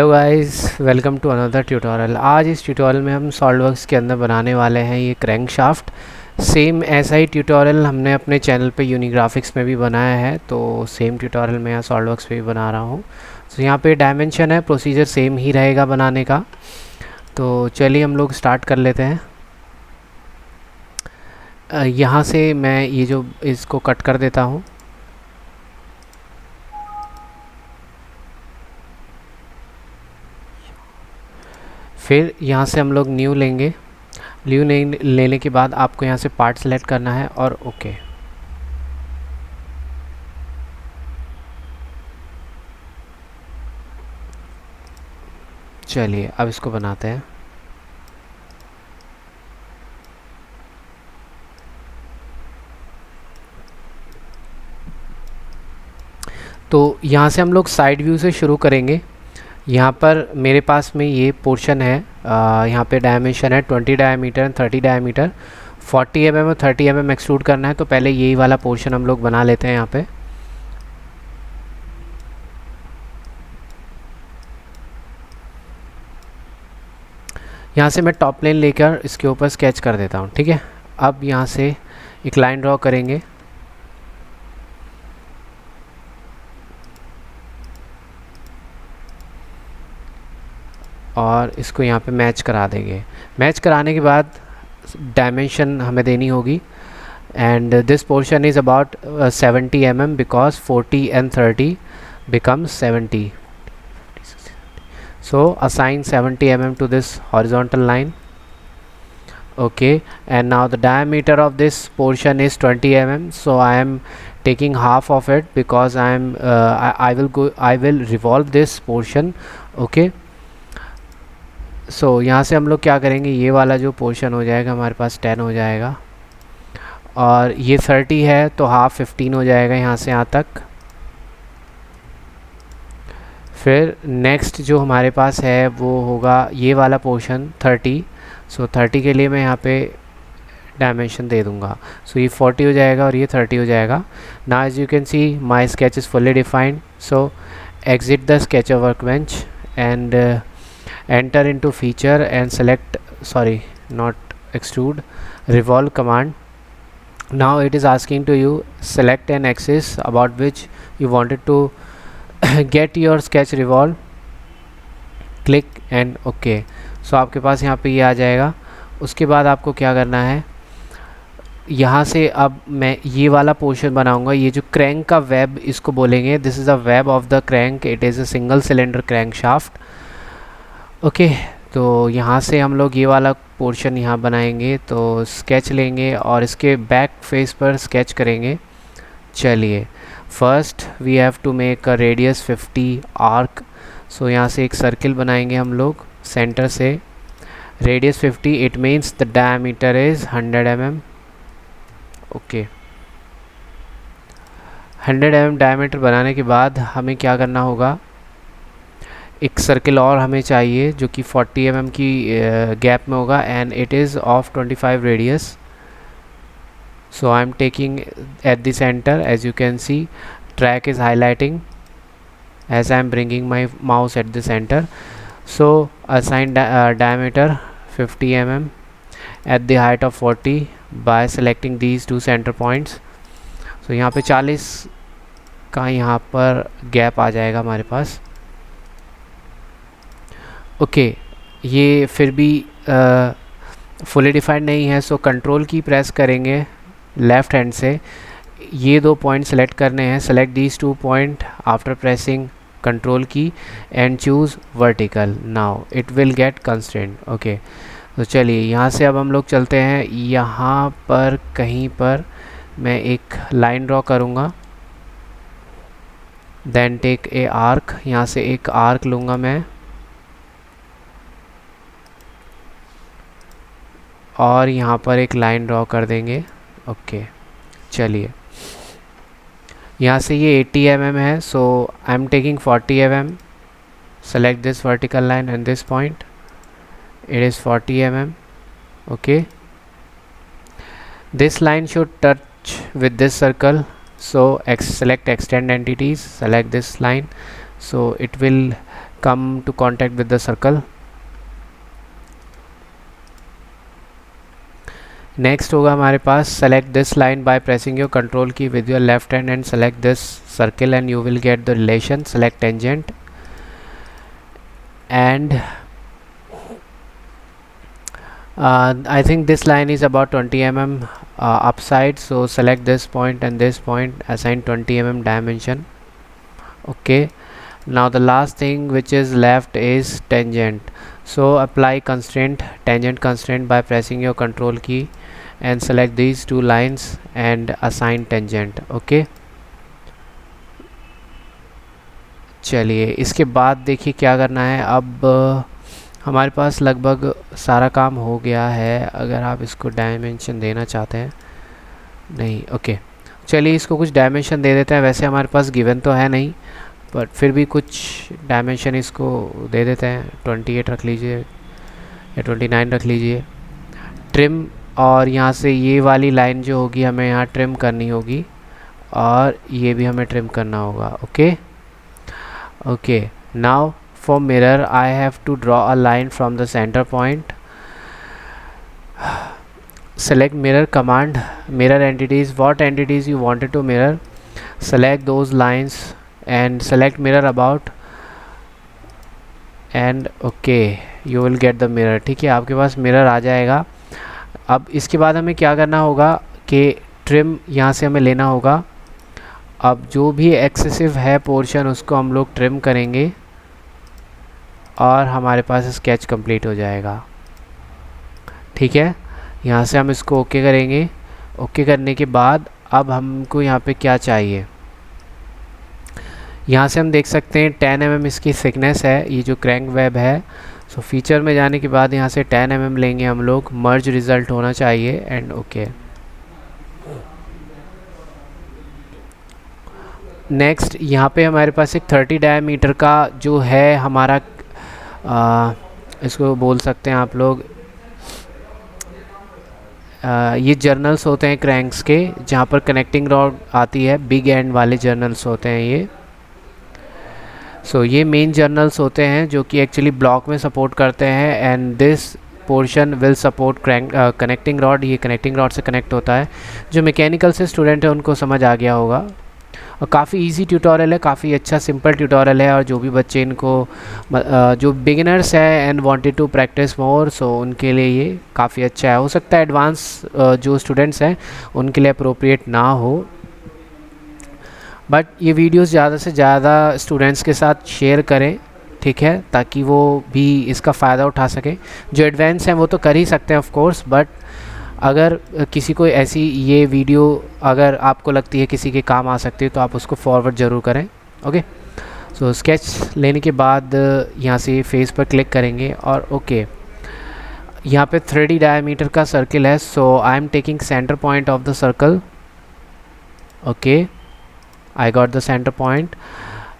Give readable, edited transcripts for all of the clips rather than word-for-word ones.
Hello guys, welcome to another tutorial. आज इस tutorial में हम सॉलिडवर्क्स के अंदर बनाने वाले हैं ये क्रैंकशाफ्ट। सेम ऐसा ही ट्यूटोरियल हमने अपने चैनल पे यूनिग्राफिक्स में भी बनाया है, तो सेम ट्यूटोरियल मैं यहाँ सॉलिडवर्क्स पे भी बना रहा हूँ। तो यहाँ पे डायमेंशन है, प्रोसीजर सेम ही रहेगा बनाने का। तो चलिए हम लोग स्टार्ट कर लेते हैं। यहाँ से मैं ये जो इसको कट कर देता हूँ। फिर यहाँ से हम लोग न्यू लेंगे। न्यू लेने के बाद आपको यहाँ से पार्ट सेलेक्ट करना है और ओके। चलिए अब इसको बनाते हैं। तो यहाँ से हम लोग साइड व्यू से शुरू करेंगे। यहाँ पर मेरे पास में ये पोर्शन है, यहाँ पे डायमेंशन है 20 डायमीटर एंड 30 डायमीटर। 40 mm और 30 mm एक्सट्रूड करना है, तो पहले यही वाला पोर्शन हम लोग बना लेते हैं। यहाँ पे यहाँ से मैं टॉप प्लेन लेकर इसके ऊपर स्केच कर देता हूँ, ठीक है। अब यहाँ से एक लाइन ड्रॉ करेंगे और इसको यहाँ पे मैच करा देंगे। मैच कराने के बाद डायमेंशन हमें देनी होगी and this portion is about 70 mm because 40 and 30 becomes 70. So assign 70 mm to this horizontal line. Okay, and now the diameter of this portion is 20 mm, so I am taking half of it because I will revolve this portion. Okay, सो यहाँ से हम लोग क्या करेंगे, ये वाला जो portion हो जाएगा हमारे पास 10 हो जाएगा और ये 30 है तो हाफ 15 हो जाएगा यहाँ से यहाँ तक। फिर नेक्स्ट जो हमारे पास है वो होगा ये वाला पोर्शन 30। सो 30 के लिए मैं यहाँ पे डायमेंशन दे दूँगा। सो ये 40 हो जाएगा और ये 30 हो जाएगा। Now as you can see my sketch is fully defined. So exit the sketch workbench and enter into feature and select, sorry, not extrude, revolve command. Now it is asking to you select an axis about which you wanted to get your sketch revolve. Click and OK. So आपके पास यहाँ पे ये आ जाएगा। उसके बाद आपको क्या करना है, यहाँ से अब मैं ये वाला पोर्शन बनाऊंगा। ये जो क्रैंक का वेब इसको बोलेंगे, this is a web of the crank. It is a single cylinder crank shaft. Okay, तो यहाँ से हम लोग ये वाला पोर्शन यहाँ बनाएंगे। तो स्केच लेंगे और इसके बैक फेस पर स्केच करेंगे। चलिए, first we have to make a radius 50 arc. So यहाँ से एक सर्किल बनाएंगे हम लोग सेंटर से। Radius 50, it means the diameter is 100 mm। Okay, 100 mm diameter बनाने के बाद हमें क्या करना होगा, एक सर्किल और हमें चाहिए जो कि 40 mm की गैप में होगा and it is of 25 radius. So I am taking at the centre. As you can see track is highlighting as I am bringing my mouse at the centre. So assign diameter 50 mm at the height of 40 by selecting these two centre points. So यहाँ पे 40 का यहाँ पर gap आ जाएगा हमारे पास। Okay, ये फिर भी फुली डिफाइंड नहीं है। सो कंट्रोल की प्रेस करेंगे लेफ़्ट हैंड से। ये दो पॉइंट सेलेक्ट करने हैं। Select these two point after pressing control key and choose vertical. Now it will get constraint. Okay, तो चलिए यहाँ से अब हम लोग चलते हैं। यहाँ पर कहीं पर मैं एक लाइन ड्रॉ करूँगा, देन टेक ए आर्क। यहाँ से एक आर्क लूँगा मैं और यहाँ पर एक लाइन ड्रॉ कर देंगे। ओके, चलिए यहाँ से ये 80 mm है। So I am taking 40 mm। Select this vertical line and this point, it is 40 mm। Okay, this line should touch with this circle, so select extend entities, select this line, so it will come to contact with the circle. Next होगा हमारे पास select this line by pressing your control key with your left hand and select this circle and you will get the relation. Select tangent and I think this line is about 20 mm upside, so select this point and this point, assign 20 mm dimension. Okay, now the last thing which is left is tangent, so apply constraint, tangent constraint by pressing your control key and select these two lines and assign tangent. Okay, चलिए इसके बाद देखिए क्या करना है. अब हमारे पास लगभग सारा काम हो गया है. अगर आप इसको डायमेंशन देना चाहते हैं, नहीं, ओके, चलिए इसको कुछ डायमेंशन दे देते हैं. वैसे हमारे पास गिवन तो है नहीं, बट फिर भी कुछ डायमेंशन इसको दे देते हैं. 28 रख लीजिए या 29 रख लीजिए. ट्रिम, और यहाँ से ये वाली लाइन जो होगी हमें यहाँ ट्रिम करनी होगी और ये भी हमें ट्रिम करना होगा. Okay, okay, now for mirror I have to draw a line from the center point. Select mirror command, mirror entities, what entities you wanted to mirror, select those lines and select mirror about and okay, you will get the mirror. ठीक है, आपके पास mirror आ जाएगा. अब इसके बाद हमें क्या करना होगा कि ट्रिम यहाँ से हमें लेना होगा. अब जो भी एक्सेसिव है पोर्शन उसको हम लोग ट्रिम करेंगे और हमारे पास स्केच कंप्लीट हो जाएगा. ठीक है, यहाँ से हम इसको ओके करेंगे. ओके करने के बाद अब हमको यहाँ पे क्या चाहिए, यहाँ से हम देख सकते हैं 10 mm इसकी थिकनेस है, ये जो क्रैंक वेब है. सो फीचर में जाने के बाद यहाँ से 10 mm लेंगे हम लोग. मर्ज रिज़ल्ट होना चाहिए एंड ओके. नेक्स्ट यहाँ पे हमारे पास एक 30 डायमीटर का जो है हमारा इसको बोल सकते हैं आप लोग, ये जर्नल्स होते हैं क्रैंक्स के, जहाँ पर कनेक्टिंग रॉड आती है. बिग एंड वाले जर्नल्स होते हैं ये. सो ये मेन जर्नल्स होते हैं जो कि एक्चुअली ब्लॉक में सपोर्ट करते हैं and this portion will support connecting rod. ये कनेक्टिंग रॉड से कनेक्ट होता है. जो मैकेनिकल से स्टूडेंट है उनको समझ आ गया होगा. और काफ़ी इजी ट्यूटोरियल है, काफ़ी अच्छा सिंपल ट्यूटोरियल है. और जो भी बच्चे इनको जो बिगिनर्स हैं and wanted to practice more, so उनके लिए ये काफ़ी अच्छा है. हो सकता है एडवांस जो स्टूडेंट्स हैं उनके लिए अप्रोप्रिएट ना हो, बट ये वीडियोस ज़्यादा से ज़्यादा स्टूडेंट्स के साथ शेयर करें. ठीक है, ताकि वो भी इसका फ़ायदा उठा सकें. जो एडवांस हैं वो तो कर ही सकते हैं ऑफ कोर्स, बट अगर किसी को ऐसी ये वीडियो अगर आपको लगती है किसी के काम आ सकती है तो आप उसको फॉरवर्ड ज़रूर करें. ओके, सो स्केच लेने के बाद यहाँ से फेस पर क्लिक करेंगे और ओके, यहाँ पे 3D डायमीटर का सर्किल है. So I am taking centre point of the circle. Okay, I got the centre point.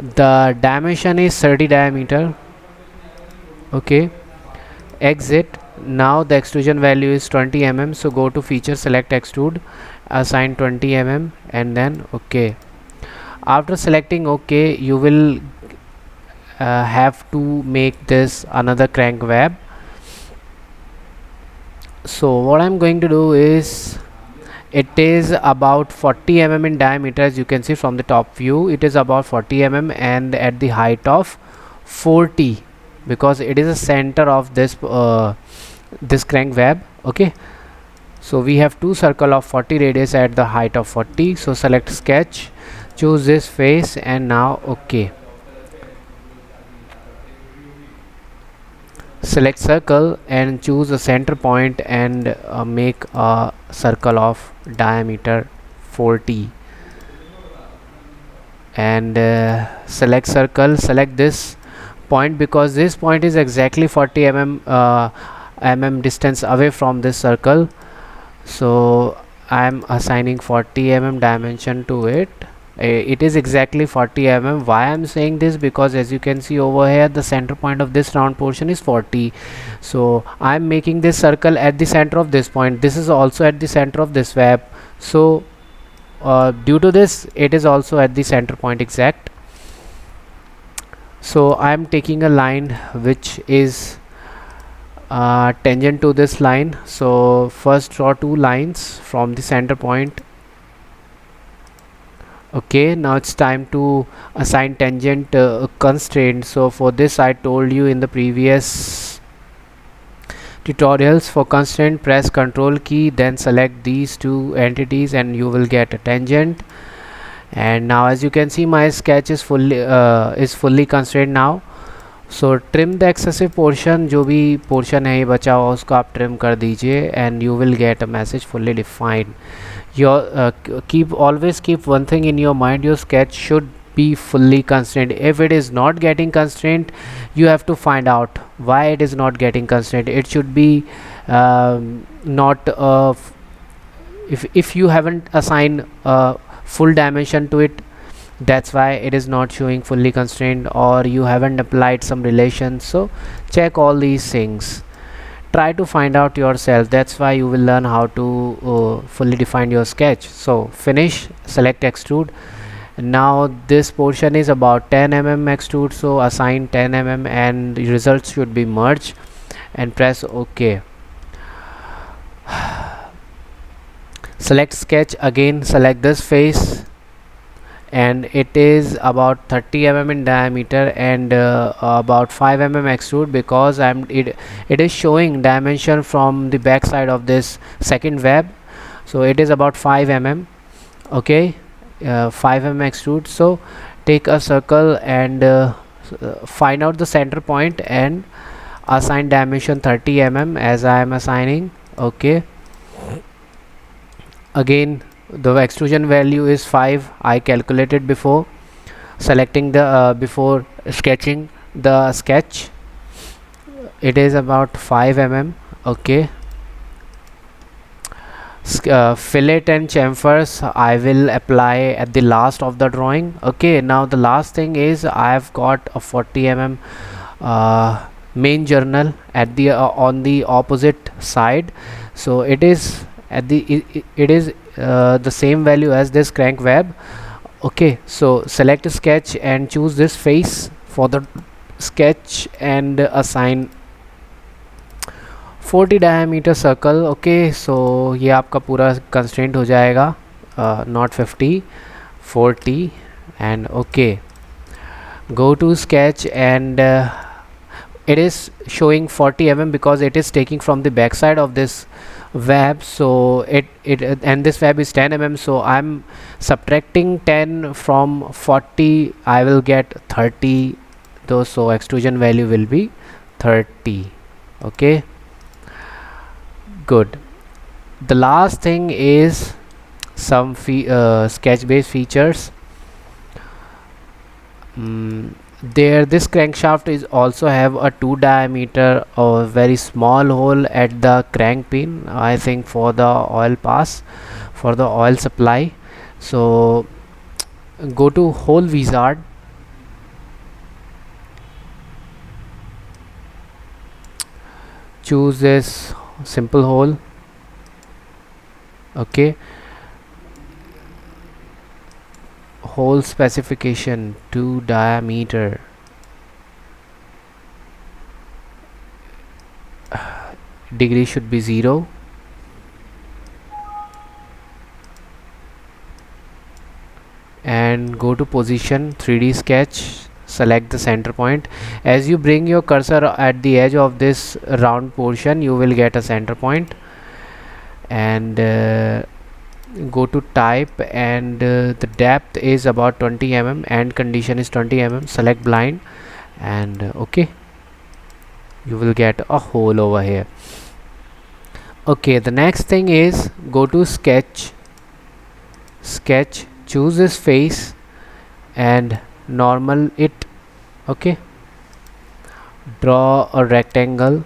The dimension is 30 diameter. Okay, exit. Now the extrusion value is 20 mm, so go to feature, select extrude, assign 20 mm and then okay. After selecting okay, you will have to make this another crank web. So what I'm going to do is, it is about 40 mm in diameter. As you can see from the top view, it is about 40 mm and at the height of 40, because it is the center of this crank web. Okay, so we have two circle of 40 radius at the height of 40. So select sketch, choose this face and now okay, select circle and choose the center point and make a circle of diameter 40 and select circle, select this point because this point is exactly 40 mm distance away from this circle. So I am assigning 40 mm dimension to it. It is exactly 40 mm. Why I am saying this, because as you can see over here the center point of this round portion is 40. So I am making this circle at the center of this point. This is also at the center of this web. So due to this it is also at the center point exact. So I am taking a line which is tangent to this line. So first draw two lines from the center point. Okay, now it's time to assign tangent constraint. So for this I told you in the previous tutorials, for constraint press Ctrl key, then select these two entities and you will get a tangent. And now as you can see, my sketch is fully constrained now. So trim the excessive portion, जो भी portion है ये बचा हुआ उसको आप trim कर दीजिए and you will get a message fully defined. Your always keep one thing in your mind, your sketch should be fully constrained. If it is not getting constrained, you have to find out why it is not getting constrained. It should be not if you haven't assigned full dimension to it, that's why it is not showing fully constrained, or you haven't applied some relations. So check all these things, try to find out yourself. That's why you will learn how to fully define your sketch. So finish, select extrude. Now this portion is about 10 mm extrude, so assign 10 mm and the results should be merged and press OK. Select sketch, again select this face, and it is about 30 mm in diameter and about 5 mm extrude, because it is showing dimension from the back side of this second web, so it is about 5 mm. Okay, 5 mm extrude. So take a circle and find out the center point and assign dimension 30 mm as I am assigning. Okay, again the extrusion value is 5, I calculated before selecting the before sketching the sketch. It is about 5 mm. Okay, fillet and chamfers I will apply at the last of the drawing. Okay, now the last thing is I have got a 40 mm main journal at the on the opposite side, so it is at the it is the same value as this crank web. Okay, so select sketch and choose this face for the sketch and assign 40 diameter circle. Okay, so ये आपका पूरा constraint हो जाएगा, not 50, 40, and okay, go to sketch and it is showing 40 mm because it is taking from the back side of this web. So it and this web is 10 mm, so I'm subtracting 10 from 40, I will get 30 though, so extrusion value will be 30. Okay, good. The last thing is some sketch based features. There this crankshaft is also have a 2 diameter or very small hole at the crank pin, I think for the oil pass, for the oil supply. So go to hole wizard, choose this simple hole. Okay, hole specification 2 diameter, degree should be 0, and go to position 3D sketch, select the center point. As you bring your cursor at the edge of this round portion, you will get a center point, and go to type and the depth is about 20 mm and condition is 20 mm. Select blind and okay, you will get a hole over here. Okay, the next thing is go to sketch, choose this face and normal it. Okay, draw a rectangle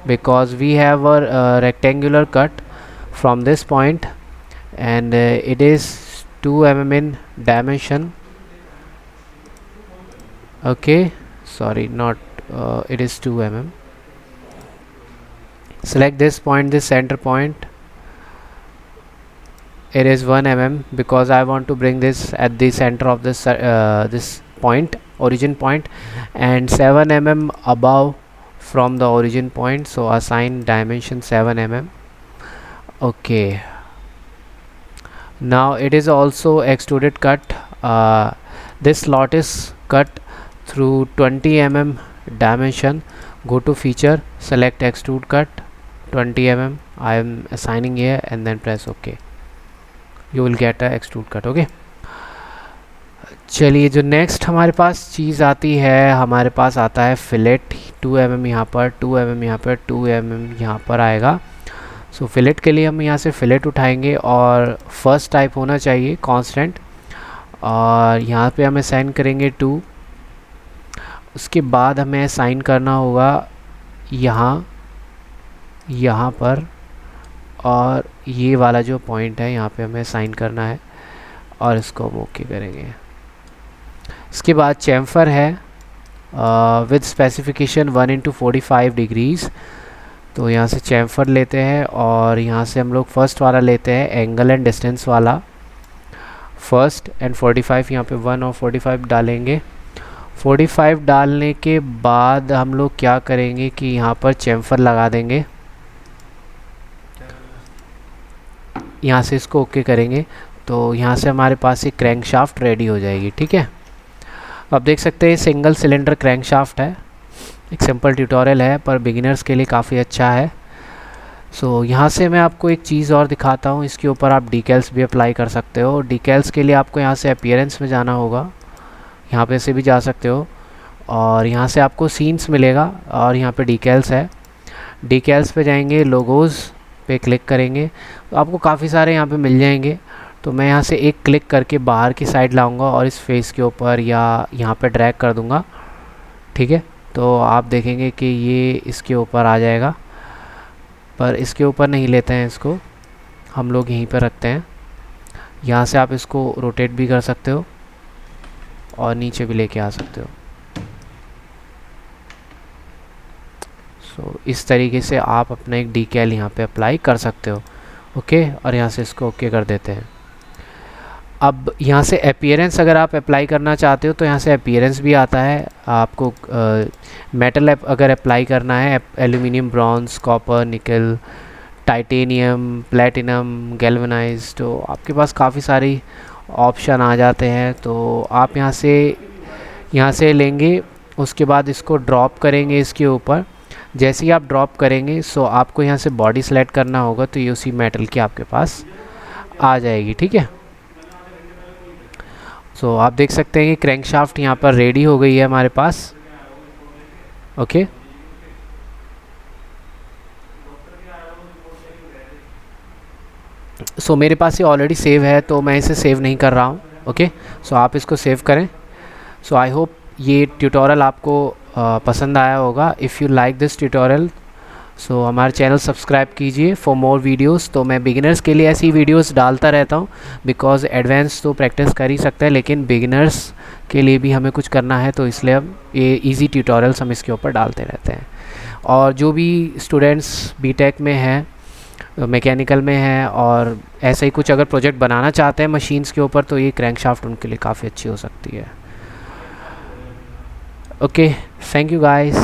because we have a rectangular cut from this point, and it is 2 mm in dimension. Okay, sorry, not it is 2 mm. Select this point, this center point, it is 1 mm because I want to bring this at the center of this this point. origin point and 7 mm above from the origin point, so assign dimension 7 mm. Okay, now it is also extruded cut. This slot is cut through 20 mm dimension. Go to feature, select extrude cut 20 mm. I am assigning here and then press OK. You will get a extrude cut. Okay, चलिए जो next हमारे पास चीज़ आती है, हमारे पास आता है fillet 2 mm यहाँ पर, 2 mm यहाँ पर, 2 mm यहाँ पर आएगा। सो फिलेट के लिए हम यहाँ से फिलेट उठाएंगे और फर्स्ट टाइप होना चाहिए कांस्टेंट, और यहाँ पे हमें साइन करेंगे 2। उसके बाद हमें साइन करना होगा यहाँ पर, और ये वाला जो पॉइंट है यहाँ पे हमें साइन करना है और इसको हम ओके करेंगे। इसके बाद चैम्फर है विद स्पेसिफिकेशन 1:45 डिग्रीज़। तो यहाँ से चैम्फर लेते हैं और यहाँ से हम लोग फर्स्ट वाला लेते हैं, एंगल एंड डिस्टेंस वाला, फर्स्ट एंड 45 यहाँ पे 1 और 45 डालेंगे। 45 डालने के बाद हम लोग क्या करेंगे कि यहाँ पर चैम्फर लगा देंगे, यहाँ से इसको ओके करेंगे। तो यहाँ से हमारे पास एक क्रैंकशाफ्ट रेडी हो जाएगी। ठीक है, आप देख सकते हैं सिंगल सिलेंडर क्रैंकशाफ्ट है, एक सिंपल ट्यूटोरियल है पर बिगिनर्स के लिए काफ़ी अच्छा है। सो यहाँ से मैं आपको एक चीज़ और दिखाता हूँ, इसके ऊपर आप डिकेल्स भी अप्लाई कर सकते हो। डिकेल्स के लिए आपको यहाँ से अपीयरेंस में जाना होगा, यहाँ पे से भी जा सकते हो, और यहाँ से आपको सीन्स मिलेगा और यहाँ पे डिकेल्स है। डिकेल्स पे जाएंगे, लोगोज़ पे क्लिक करेंगे तो आपको काफ़ी सारे यहाँ पे मिल जाएंगे। तो मैं यहाँ से एक क्लिक करके बाहर की साइड लाऊंगा और इस फेस के ऊपर या यहाँ पे ड्रैग कर दूँगा। ठीक है, तो आप देखेंगे कि ये इसके ऊपर आ जाएगा, पर इसके ऊपर नहीं लेते हैं, इसको हम लोग यहीं पर रखते हैं। यहाँ से आप इसको रोटेट भी कर सकते हो और नीचे भी लेके आ सकते हो। सो इस तरीके से आप अपना एक डीकैल यहाँ पे अप्लाई कर सकते हो। ओके, और यहाँ से इसको ओके कर देते हैं। अब यहाँ से अपीयरेंस अगर आप अप्लाई करना चाहते हो तो यहाँ से अपीयरेंस भी आता है। आपको मेटल अगर अप्लाई करना है, एल्यूमिनियम, ब्रॉन्ज, कॉपर, निकल, टाइटेनियम, प्लेटिनम, गैल्वेनाइज्ड, तो आपके पास काफ़ी सारी ऑप्शन आ जाते हैं। तो आप यहाँ से लेंगे, उसके बाद इसको ड्रॉप करेंगे इसके ऊपर। जैसे ही आप ड्रॉप करेंगे सो आपको यहाँ से बॉडी सेलेक्ट करना होगा, तो ये उसी मेटल की आपके पास आ जाएगी। ठीक है, सो आप देख सकते हैं कि क्रैंकशाफ्ट यहाँ पर रेडी हो गई है हमारे पास। ओके, सो मेरे पास ये ऑलरेडी सेव है तो मैं इसे सेव नहीं कर रहा हूँ। ओके, सो आप इसको सेव करें। सो आई होप ये ट्यूटोरियल आपको पसंद आया होगा। If you like this tutorial सो हमारे चैनल सब्सक्राइब कीजिए फॉर मोर वीडियोस। तो मैं बिगिनर्स के लिए ऐसी वीडियोस डालता रहता हूँ, बिकॉज एडवांस तो प्रैक्टिस कर ही सकते हैं, लेकिन बिगिनर्स के लिए भी हमें कुछ करना है, तो इसलिए हम ये इजी ट्यूटोरियल्स हम इसके ऊपर डालते रहते हैं। और जो भी स्टूडेंट्स बीटेक में हैं, मैकेनिकल में हैं और ऐसा ही कुछ अगर प्रोजेक्ट बनाना चाहते हैं मशीन्स के ऊपर, तो ये क्रैंकशाफ्ट उनके लिए काफ़ी अच्छी हो सकती है। Okay, thank you guys.